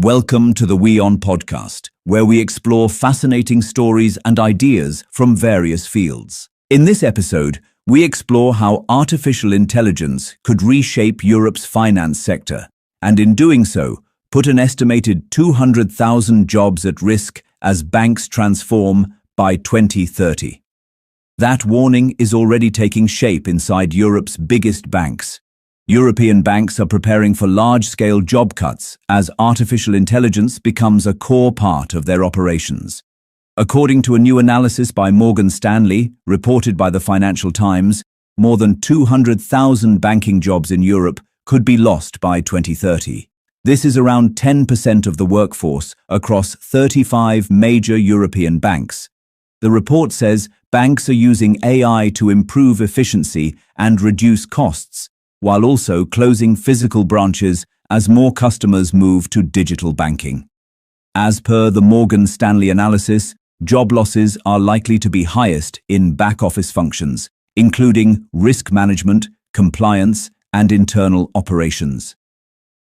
Welcome to the WION podcast, where we explore fascinating stories and ideas from various fields. In this episode, we explore how artificial intelligence could reshape Europe's finance sector, and in doing so, put an estimated 200,000 jobs at risk as banks transform by 2030. That warning is already taking shape inside Europe's biggest banks. European banks are preparing for large-scale job cuts as artificial intelligence becomes a core part of their operations. According to a new analysis by Morgan Stanley, reported by the Financial Times, more than 200,000 banking jobs in Europe could be lost by 2030. This is around 10% of the workforce across 35 major European banks. The report says banks are using AI to improve efficiency and reduce costs, while also closing physical branches as more customers move to digital banking. As per the Morgan Stanley analysis, job losses are likely to be highest in back-office functions, including risk management, compliance, and internal operations.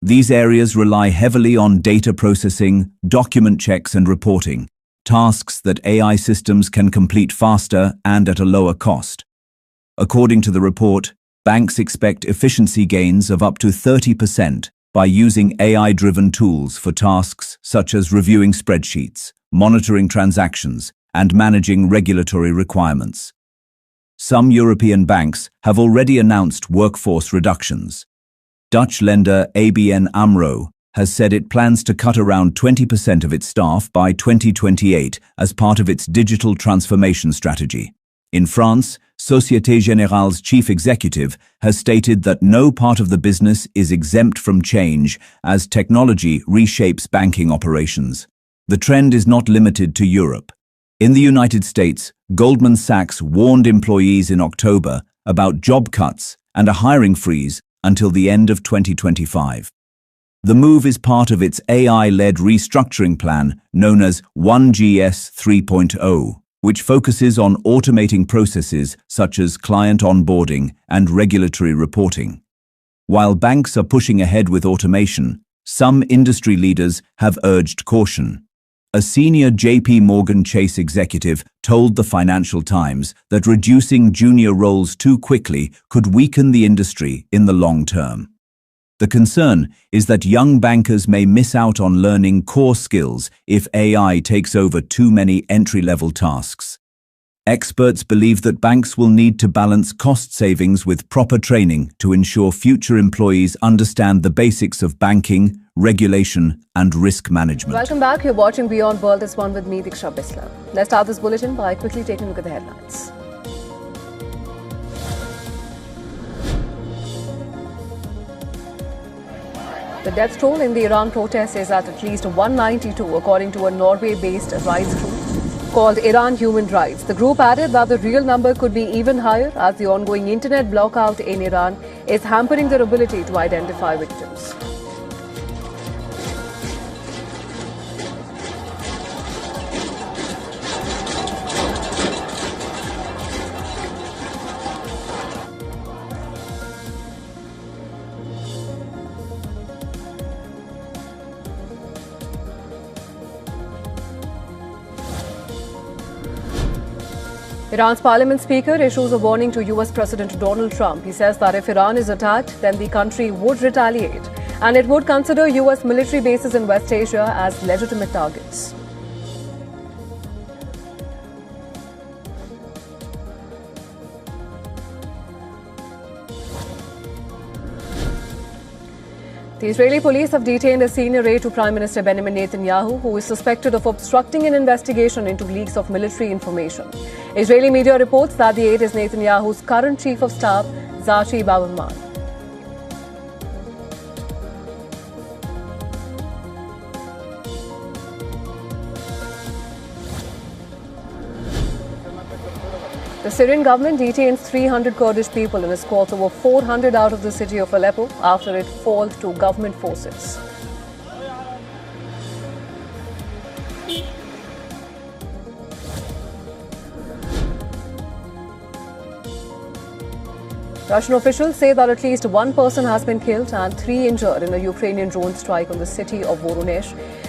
These areas rely heavily on data processing, document checks, and reporting, tasks that AI systems can complete faster and at a lower cost. According to the report, banks expect efficiency gains of up to 30% by using AI-driven tools for tasks such as reviewing spreadsheets, monitoring transactions, and managing regulatory requirements. Some European banks have already announced workforce reductions. Dutch lender ABN AMRO has said it plans to cut around 20% of its staff by 2028 as part of its digital transformation strategy. In France, Société Générale's chief executive has stated that no part of the business is exempt from change as technology reshapes banking operations. The trend is not limited to Europe. In the United States, Goldman Sachs warned employees in October about job cuts and a hiring freeze until the end of 2025. The move is part of its AI-led restructuring plan known as 1GS 3.0, which focuses on automating processes such as client onboarding and regulatory reporting. While banks are pushing ahead with automation, some industry leaders have urged caution. A senior JP Morgan Chase executive told the Financial Times that reducing junior roles too quickly could weaken the industry in the long term. The concern is that young bankers may miss out on learning core skills if AI takes over too many entry-level tasks. Experts believe that banks will need to balance cost savings with proper training to ensure future employees understand the basics of banking, regulation, and risk management. Welcome back. You're watching Beyond World is One with me, Diksha Bisla. Let's start this bulletin by quickly taking a look at the headlines. The death toll in the Iran protests is at least 192, according to a Norway-based rights group called Iran Human Rights. The group added that the real number could be even higher as the ongoing internet blackout in Iran is hampering their ability to identify victims. Iran's parliament speaker issues a warning to US President Donald Trump. He says that if Iran is attacked, then the country would retaliate, and it would consider US military bases in West Asia as legitimate targets. The Israeli police have detained a senior aide to Prime Minister Benjamin Netanyahu, who is suspected of obstructing an investigation into leaks of military information. Israeli media reports that the aide is Netanyahu's current chief of staff, Zachi Bauerman. The Syrian government detains 300 Kurdish people and escorts over 400 out of the city of Aleppo after it falls to government forces. Russian officials say that at least one person has been killed and 3 injured in a Ukrainian drone strike on the city of Voronezh.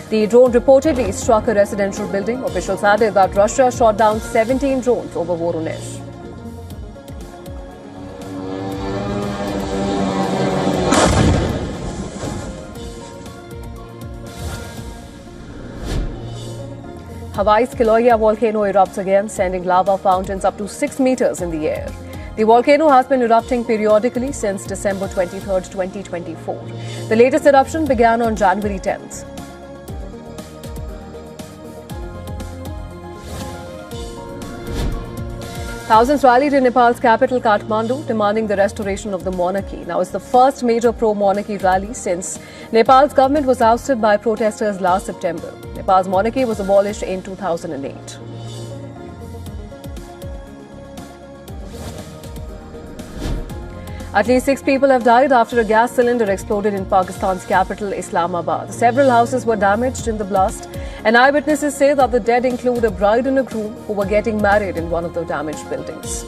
The drone reportedly struck a residential building. Officials added that Russia shot down 17 drones over Voronezh. Hawaii's Kilauea volcano erupts again, sending lava fountains up to 6 meters in the air. The volcano has been erupting periodically since December 23, 2024. The latest eruption began on January 10th. Thousands rallied in Nepal's capital Kathmandu, demanding the restoration of the monarchy. Now, it's the first major pro-monarchy rally since Nepal's government was ousted by protesters last September. Nepal's monarchy was abolished in 2008. At least 6 people have died after a gas cylinder exploded in Pakistan's capital, Islamabad. Several houses were damaged in the blast, and eyewitnesses say that the dead include a bride and a groom who were getting married in one of the damaged buildings.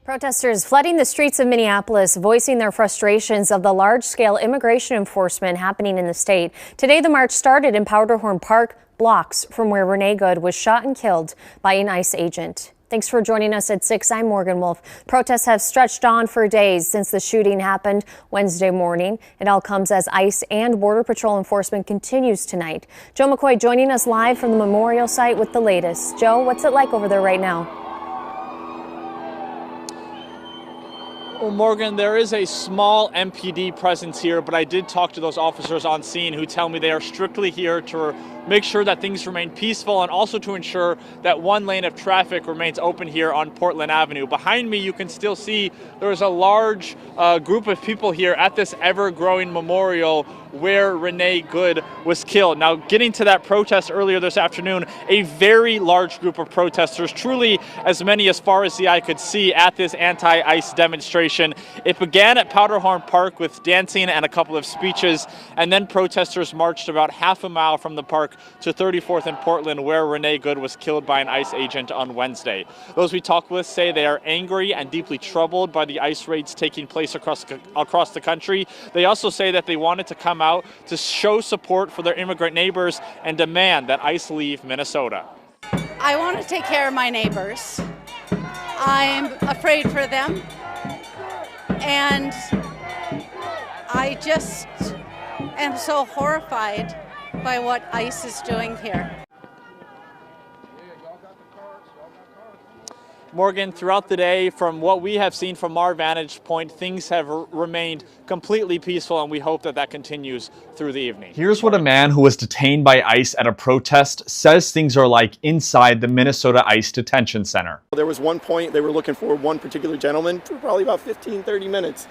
Protesters flooding the streets of Minneapolis, voicing their frustrations of the large-scale immigration enforcement happening in the state. Today, the march started in Powderhorn Park, blocks from where Renee Good was shot and killed by an ICE agent. Thanks for joining us at 6. I'm Morgan Wolf. Protests have stretched on for days since the shooting happened Wednesday morning. It all comes as ICE and Border Patrol enforcement continues tonight. Joe McCoy joining us live from the memorial site with the latest. Joe, what's it like over there right now? Well, Morgan, there is a small MPD presence here, but I did talk to those officers on scene who tell me they are strictly here to make sure that things remain peaceful and also to ensure that one lane of traffic remains open here on Portland Avenue. Behind me, you can still see there is a large group of people here at this ever-growing memorial where Renee Good was killed. Now, getting to that protest earlier this afternoon, a very large group of protesters, truly as many as far as the eye could see at this anti-ICE demonstration. It began at Powderhorn Park with dancing and a couple of speeches, and then protesters marched about half a mile from the park to 34th and Portland, where Renee Good was killed by an ICE agent on Wednesday. Those we talked with say they are angry and deeply troubled by the ICE raids taking place across the country. They also say that they wanted to come out to show support for their immigrant neighbors and demand that ICE leave Minnesota. I want to take care of my neighbors. I'm afraid for them, and I just am so horrified by what ICE is doing here. Morgan, throughout the day, from what we have seen from our vantage point, things have remained completely peaceful, and we hope that that continues through the evening. Here's what a man who was detained by ICE at a protest says things are like inside the Minnesota ICE Detention Center. There was one point they were looking for one particular gentleman for probably about 15, 30 minutes.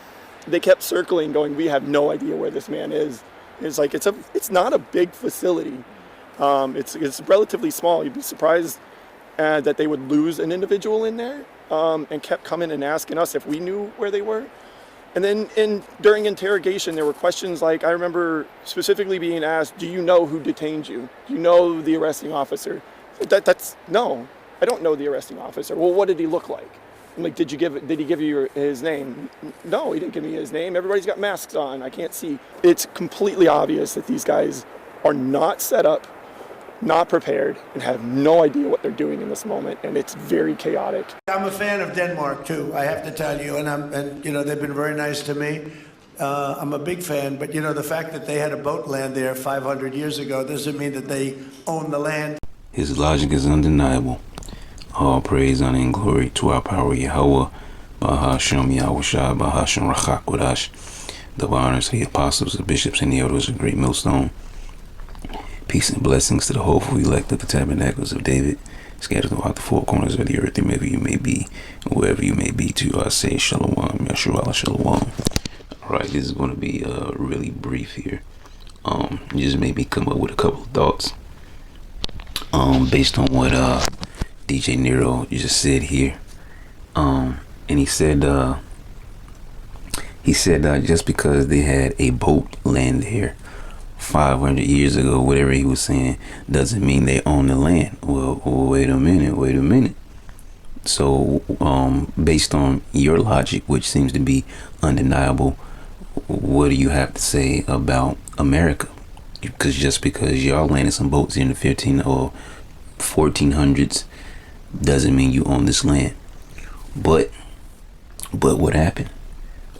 They kept circling, going, we have no idea where this man is. It's like, it's not a big facility. It's relatively small. You'd be surprised that they would lose an individual in there, and kept coming and asking us if we knew where they were. And then during interrogation, there were questions like, I remember specifically being asked, do you know who detained you? Do you know the arresting officer? No, I don't know the arresting officer. Well, what did he look like? I'm like, did he give you his name? No, he didn't give me his name. Everybody's got masks on. I can't see. It's completely obvious that these guys are not set up, not prepared, and have no idea what they're doing in this moment, and it's very chaotic. I'm a fan of Denmark too, I have to tell you, and you know, they've been very nice to me. I'm a big fan, but you know, the fact that they had a boat land there 500 years ago doesn't mean that they own the land. His logic is undeniable. All praise, honor, and glory to our power Yahweh, Bahashem Yahushua, Bahashem Rachak Wadash. The honors to the apostles, the bishops, and the elders of Great Millstone. Peace and blessings to the hopeful elect of the tabernacles of David, scattered throughout the four corners of the earth, wherever you may be, wherever you may be, to you I say Shalom, Yeshua Shalom. Alright, this is going to be really brief here. Just maybe come up with a couple of thoughts based on what DJ Nero just said here. And he said just because they had a boat land here 500 years ago, whatever he was saying, doesn't mean they own the land. Well, wait a minute. So, based on your logic, which seems to be undeniable, what do you have to say about America? Because just because y'all landed some boats in the 15 or 1400s doesn't mean you own this land. But what happened?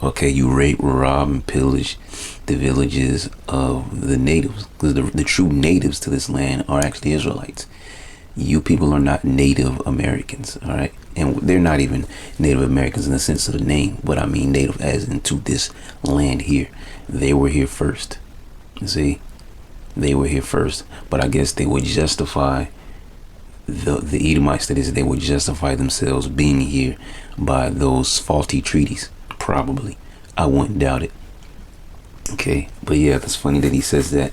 Okay, you rape, rob, and pillage the villages of the natives, because the true natives to this land are actually Israelites. You people are not Native Americans, all right? And they're not even Native Americans in the sense of the name, but I mean native as into this land here. They were here first. You see, they were here first. But I guess they would justify the Edomites, that is, they would justify themselves being here by those faulty treaties. Probably. I wouldn't doubt it. Okay, but yeah, that's funny that he says that.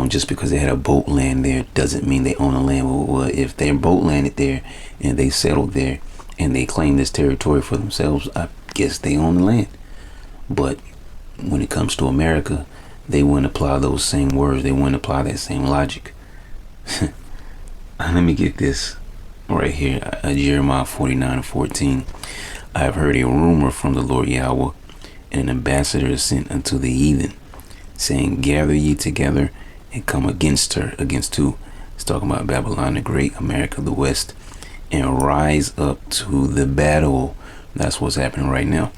Just because they had a boat land there doesn't mean they own a land. Well, if their boat landed there and they settled there and they claim this territory for themselves, I guess they own the land. But when it comes to America, they wouldn't apply those same words. They wouldn't apply that same logic. Let me get this right here. Jeremiah 49:14. I have heard a rumor from the Lord Yahweh, and an ambassador is sent unto the heathen, saying, gather ye together and come against her. Against who? It's talking about Babylon the Great, America the West, and rise up to the battle. That's what's happening right now.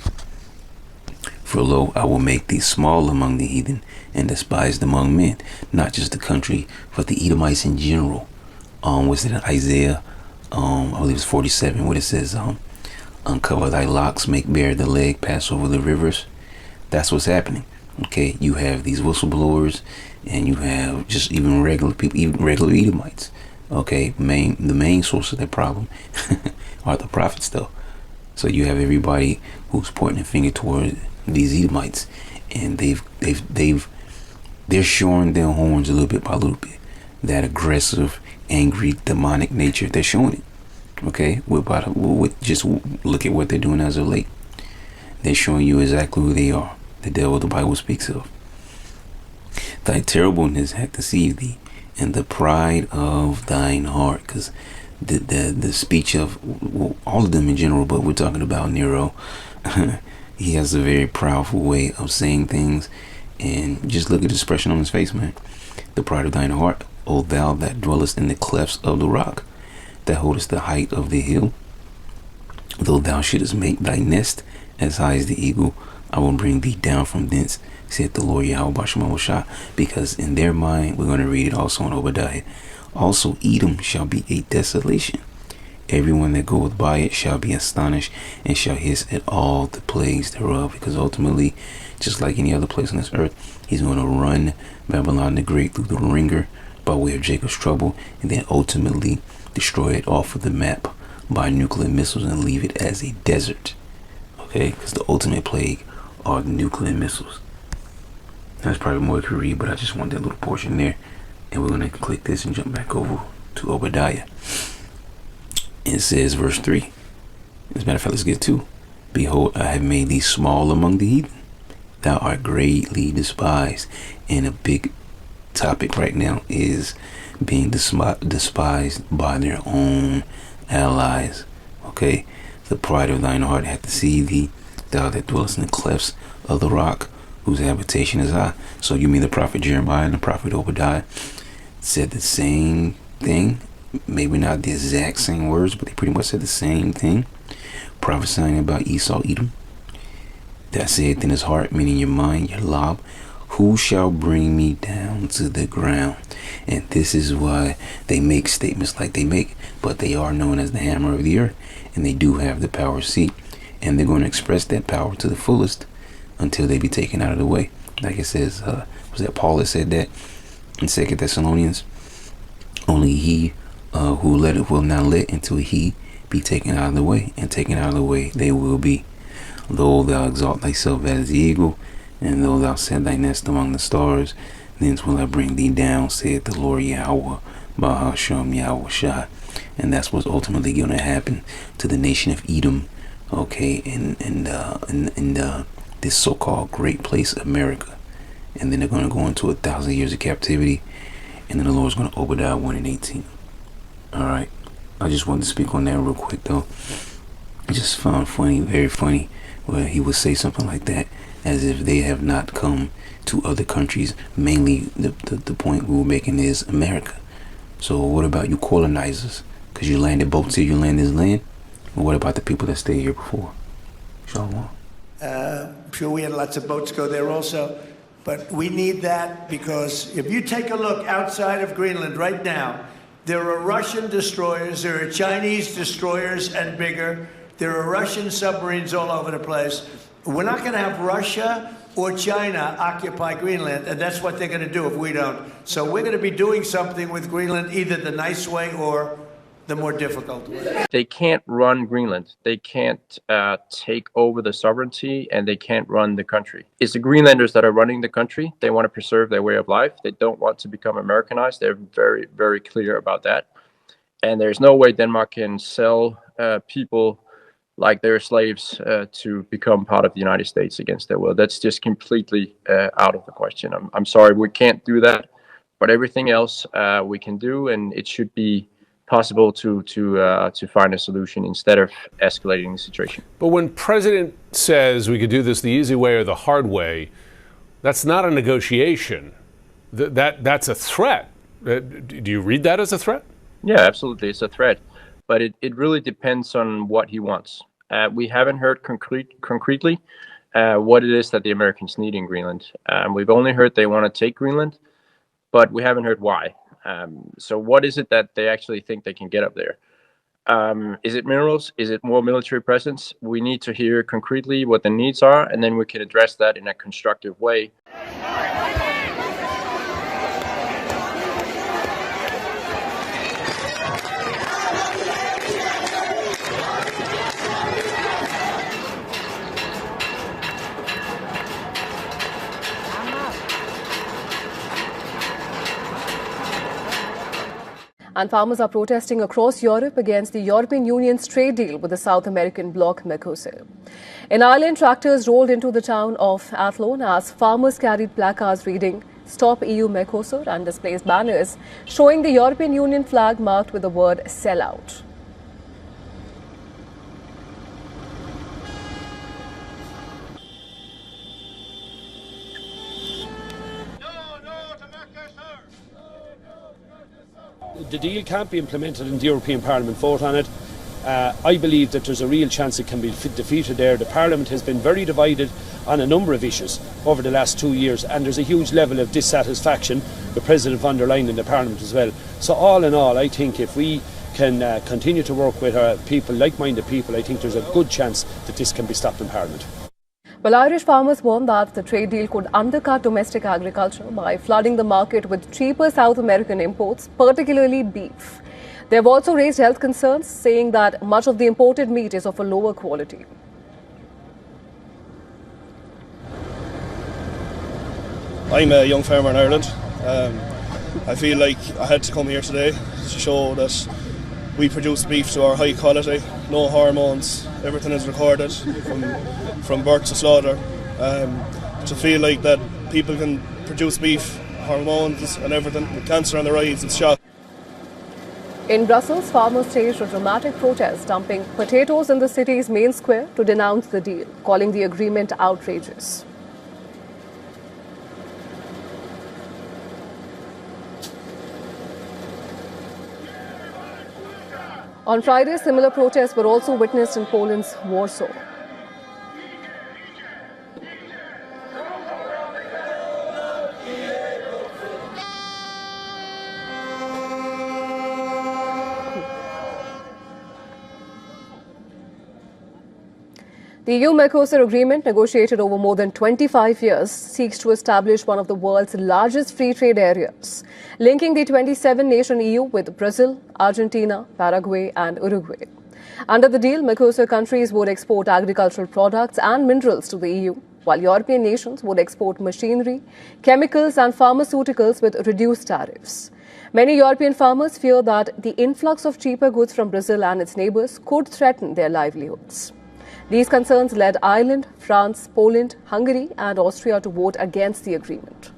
For lo, I will make thee small among the heathen and despised among men. Not just the country, but the Edomites in general. What's it in Isaiah? I believe it's 47, what it says, uncover thy locks, make bare the leg, pass over the rivers. That's what's happening. Okay, you have these whistleblowers, and you have just even regular people, even regular Edomites. Okay, the main source of that problem are the prophets, though. So you have everybody who's pointing a finger toward these Edomites, and they're showing their horns a little bit by little bit. That aggressive, angry, demonic nature, they're showing it. Okay, just look at what they're doing as of late. They're showing you exactly who they are. The devil the Bible speaks of. Thy terribleness hath deceived thee, and the pride of thine heart. Because the speech of all of them in general, but we're talking about Nero. He has a very powerful way of saying things, and just look at the expression on his face, man. The pride of thine heart, O thou that dwellest in the clefts of the rock, that holdest the height of the hill. Though thou shouldest make thy nest as high as the eagle, I will bring thee down from thence, saith the Lord Yahweh Bashemah. Because in their mind, we're going to read it also in Obadiah, also Edom shall be a desolation, Everyone that goeth by it shall be astonished and shall hiss at all the plagues thereof, because ultimately, just like any other place on this earth, he's going to run Babylon the Great through the ringer by way of Jacob's trouble, and then ultimately destroy it off of the map by nuclear missiles and leave it as a desert. Okay, because the ultimate plague are the nuclear missiles. That's probably more to read, but I just want that little portion there. And we're going to click this and jump back over to Obadiah. It says, verse 3. As a matter of fact, let's get to. Behold, I have made thee small among the heathen. Thou art greatly despised. And a big topic right now is being despised by their own allies. Okay? The pride of thine heart hath deceived thee, thou that dwellest in the clefts of the rock, whose habitation is I. So you mean the prophet Jeremiah and the prophet Obadiah said the same thing? Maybe not the exact same words, but they pretty much said the same thing, prophesying about Esau, Edom. That saith in his heart, meaning your mind, your lob, who shall bring me down to the ground? And this is why they make statements like they make, but they are known as the hammer of the earth, and they do have the power seat, and they're going to express that power to the fullest until they be taken out of the way. Like it says, was that Paul that said that in 2 Thessalonians? Only he who letteth will not let until he be taken out of the way, and taken out of the way they will be. Though thou exalt thyself as the eagle, and though thou set thy nest among the stars, thence will I bring thee down, saith the Lord Yahweh, Bahashem Yahweh Shai. And that's what's ultimately going to happen to the nation of Edom, okay, in this so-called great place, America. And then they're going to go into 1,000 years of captivity, and then the Lord's going to Obadiah 1:18. All right, I just wanted to speak on that real quick, though. I just found funny, very funny, where he would say something like that, as if they have not come to other countries. Mainly, the point we were making is America. So what about you colonizers? Because you landed boats here, you land this land. Well, what about the people that stayed here before? Shalom. I'm sure we had lots of boats go there also. But we need that, because if you take a look outside of Greenland right now, there are Russian destroyers, there are Chinese destroyers and bigger. There are Russian submarines all over the place. We're not going to have Russia or China occupy Greenland, and that's what they're going to do if we don't. So we're going to be doing something with Greenland, either the nice way or the more difficult way. They can't run Greenland. They can't take over the sovereignty, and they can't run the country. It's the Greenlanders that are running the country. They want to preserve their way of life. They don't want to become Americanized. They're very, very clear about that. And there's no way Denmark can sell people like they're slaves to become part of the United States against their will. That's just completely out of the question. I'm sorry, we can't do that. But everything else we can do, and it should be possible to find a solution instead of escalating the situation. But when President says we could do this the easy way or the hard way, that's not a negotiation. That's a threat. Do you read that as a threat? Yeah, absolutely. It's a threat. But it really depends on what he wants. We haven't heard concretely what it is that the Americans need in Greenland. We've only heard they want to take Greenland, but we haven't heard why. So what is it that they actually think they can get up there? Is it minerals? Is it more military presence? We need to hear concretely what the needs are, and then we can address that in a constructive way. And farmers are protesting across Europe against the European Union's trade deal with the South American bloc Mercosur. In Ireland, tractors rolled into the town of Athlone as farmers carried placards reading "Stop EU Mercosur" and displaced banners showing the European Union flag marked with the word "sellout." The deal can't be implemented and the European Parliament vote on it. I believe that there's a real chance it can be defeated there. The Parliament has been very divided on a number of issues over the last 2 years, and there's a huge level of dissatisfaction with President von der Leyen in the Parliament as well. So all in all, I think if we can continue to work with people, like-minded people, I think there's a good chance that this can be stopped in Parliament. Well, Irish farmers warn that the trade deal could undercut domestic agriculture by flooding the market with cheaper South American imports, particularly beef. They have also raised health concerns, saying that much of the imported meat is of a lower quality. I'm a young farmer in Ireland. I feel like I had to come here today to show that we produce beef to our high quality, no hormones, everything is recorded from birth to slaughter. To feel like that people can produce beef, hormones and everything, with cancer on the rise, it's shocking. In Brussels, farmers staged a dramatic protest, dumping potatoes in the city's main square to denounce the deal, calling the agreement outrageous. On Friday, similar protests were also witnessed in Poland's Warsaw. The EU-Mercosur agreement, negotiated over more than 25 years, seeks to establish one of the world's largest free trade areas, linking the 27-nation EU with Brazil, Argentina, Paraguay and Uruguay. Under the deal, Mercosur countries would export agricultural products and minerals to the EU, while European nations would export machinery, chemicals and pharmaceuticals with reduced tariffs. Many European farmers fear that the influx of cheaper goods from Brazil and its neighbours could threaten their livelihoods. These concerns led Ireland, France, Poland, Hungary and Austria to vote against the agreement.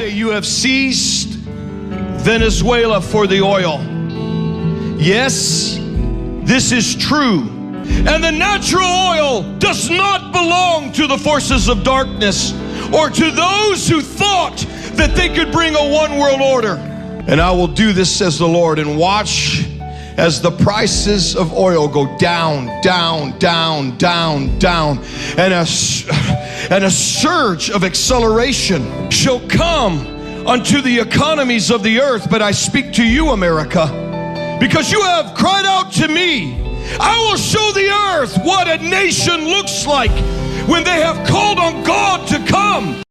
You have seized Venezuela for the oil. Yes, this is true. And the natural oil does not belong to the forces of darkness or to those who thought that they could bring a one world order. And I will do this, says the Lord, and watch as the prices of oil go down, down, down, down, down, and a surge of acceleration shall come unto the economies of the earth. But I speak to you, America, because you have cried out to me. I will show the earth what a nation looks like when they have called on God to come.